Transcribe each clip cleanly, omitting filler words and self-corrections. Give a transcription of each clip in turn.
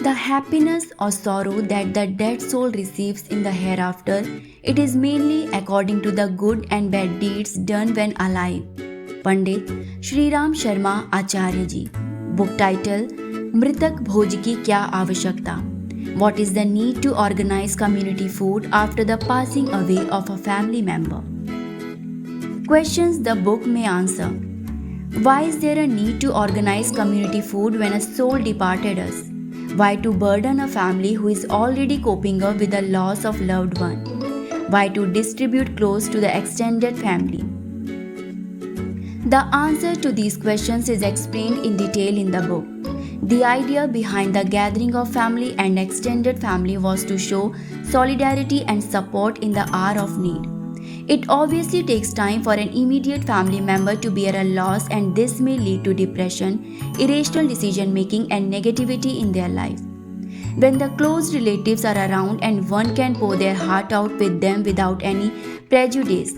The happiness or sorrow that the dead soul receives in the hereafter, it is mainly according to the good and bad deeds done when alive. Pandit Shriram Sharma Acharya ji. Book title मृतक भोज की क्या आवश्यकता? What is the need to organize community food after the passing away of a family member? Questions the book may answer. Why is there a need to organize community food when a soul departed us? Why to burden a family who is already coping up with the loss of loved one? Why to distribute clothes to the extended family? The answer to these questions is explained in detail in the book. The idea behind the gathering of family and extended family was to show solidarity and support in the hour of need. It obviously takes time for an immediate family member to bear a loss, and this may lead to depression, irrational decision making and negativity in their life. When the close relatives are around and one can pour their heart out with them without any prejudice,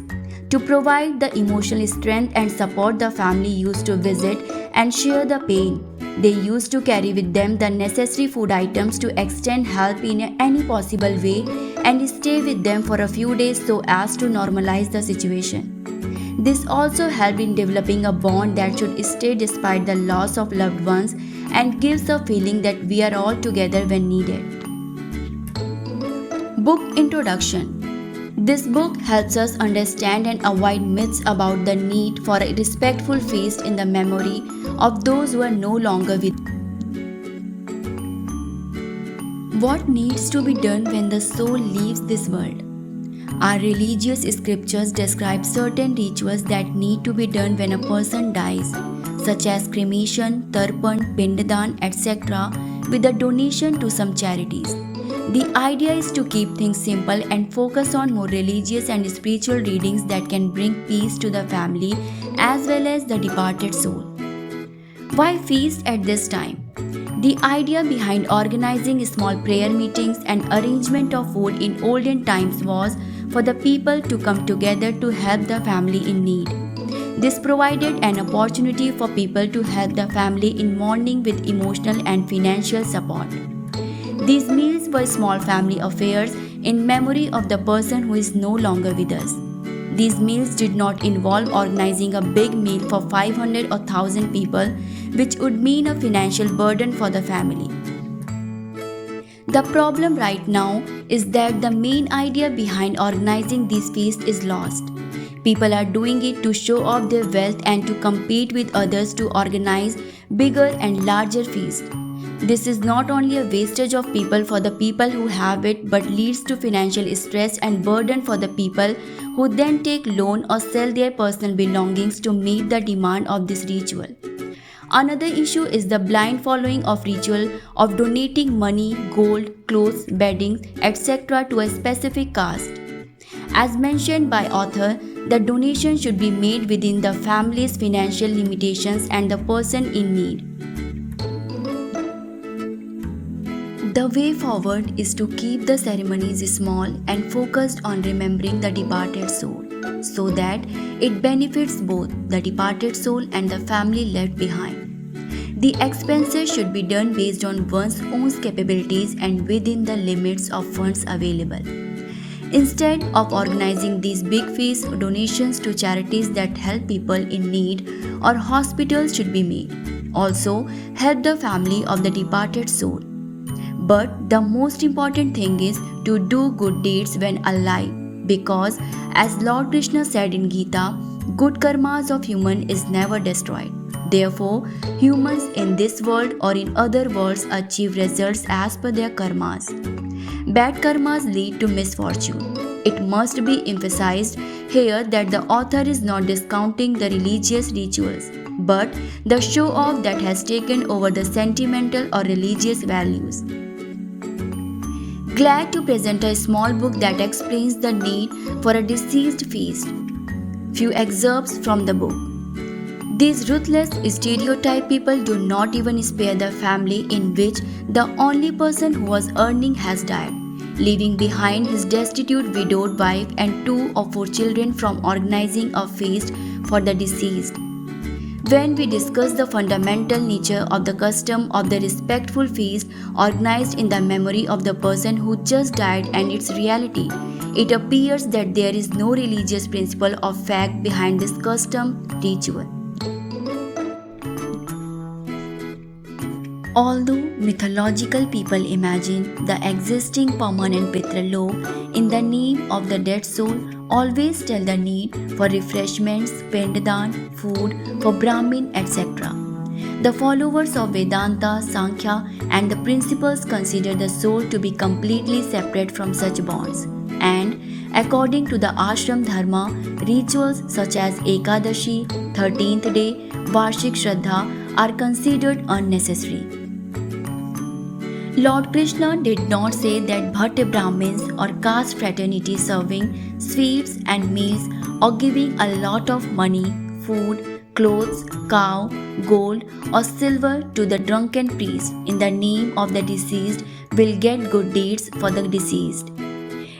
to provide the emotional strength and support, the family used to visit and share the pain. They used to carry with them the necessary food items to extend help in any possible way and stay with them for a few days so as to normalize the situation. This also helped in developing a bond that should stay despite the loss of loved ones and gives a feeling that we are all together when needed. Book Introduction. This book helps us understand and avoid myths about the need for a respectful feast in the memory of those who are no longer with us. What needs to be done when the soul leaves this world? Our religious scriptures describe certain rituals that need to be done when a person dies, such as cremation, tarpan, pindadan, etc., with a donation to some charities. The idea is to keep things simple and focus on more religious and spiritual readings that can bring peace to the family as well as the departed soul. Why feast at this time? The idea behind organizing small prayer meetings and arrangement of food in olden times was for the people to come together to help the family in need. This provided an opportunity for people to help the family in mourning with emotional and financial support. These meals were small family affairs in memory of the person who is no longer with us. These meals did not involve organizing a big meal for 500 or 1000 people, which would mean a financial burden for the family. The problem right now is that the main idea behind organizing these feasts is lost. People are doing it to show off their wealth and to compete with others to organize bigger and larger feasts. This is not only a wastage of people for the people who have it, but leads to financial stress and burden for the people who then take loan or sell their personal belongings to meet the demand of this ritual. Another issue is the blind following of ritual of donating money, gold, clothes, bedding, etc. to a specific caste. As mentioned by author, the donation should be made within the family's financial limitations and the person in need. The way forward is to keep the ceremonies small and focused on remembering the departed soul, so that it benefits both the departed soul and the family left behind. The expenses should be done based on one's own capabilities and within the limits of funds available. Instead of organizing these big feasts, donations to charities that help people in need or hospitals should be made. Also, help the family of the departed soul. But the most important thing is to do good deeds when alive, because as Lord Krishna said in Gita, good karmas of human is never destroyed. Therefore, humans in this world or in other worlds achieve results as per their karmas. Bad karmas lead to misfortune. It must be emphasized here that the author is not discounting the religious rituals, but the show-off that has taken over the sentimental or religious values. Glad to present a small book that explains the need for a deceased feast. Few excerpts from the book. These ruthless stereotype people do not even spare the family in which the only person who was earning has died, leaving behind his destitute widowed wife and 2 or 4 children from organizing a feast for the deceased. When we discuss the fundamental nature of the custom of the respectful feast organized in the memory of the person who just died and its reality, it appears that there is no religious principle of fact behind this custom ritual. Although mythological people imagine the existing permanent Pitraloka in the name of the dead soul, always tell the need for refreshments, pindadan, food for Brahmin, etc. The followers of Vedanta, Sankhya, and the principles consider the soul to be completely separate from such bonds. And according to the ashram dharma, rituals such as Ekadashi, 13th day, Varshik Shraddha are considered unnecessary. Lord Krishna did not say that Bhatta Brahmins or caste fraternity serving sweets and meals or giving a lot of money, food, clothes, cow, gold or silver to the drunken priest in the name of the deceased will get good deeds for the deceased.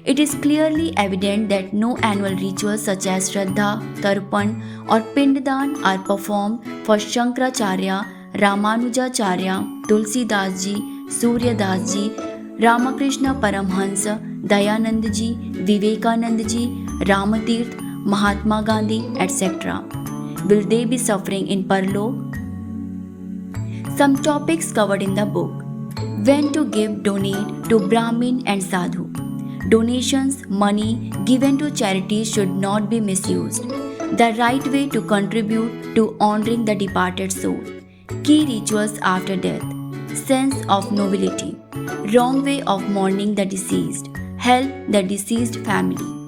It is clearly evident that no annual rituals such as Shraddha, Tarpan or Pindadan are performed for Shankaracharya, Ramanujacharya, Tulsidas ji, Surya Das ji, Ramakrishna Paramhansa, Dayanand ji, Vivekanand ji, Ramatirth, Mahatma Gandhi, etc. Will they be suffering in Parlok? Some topics covered in the book. When to give, donate to Brahmin and Sadhu. Donations, money given to charities should not be misused. The right way to contribute to honoring the departed soul. Key rituals after death. Sense of nobility. Wrong way of mourning the deceased. Help the deceased family.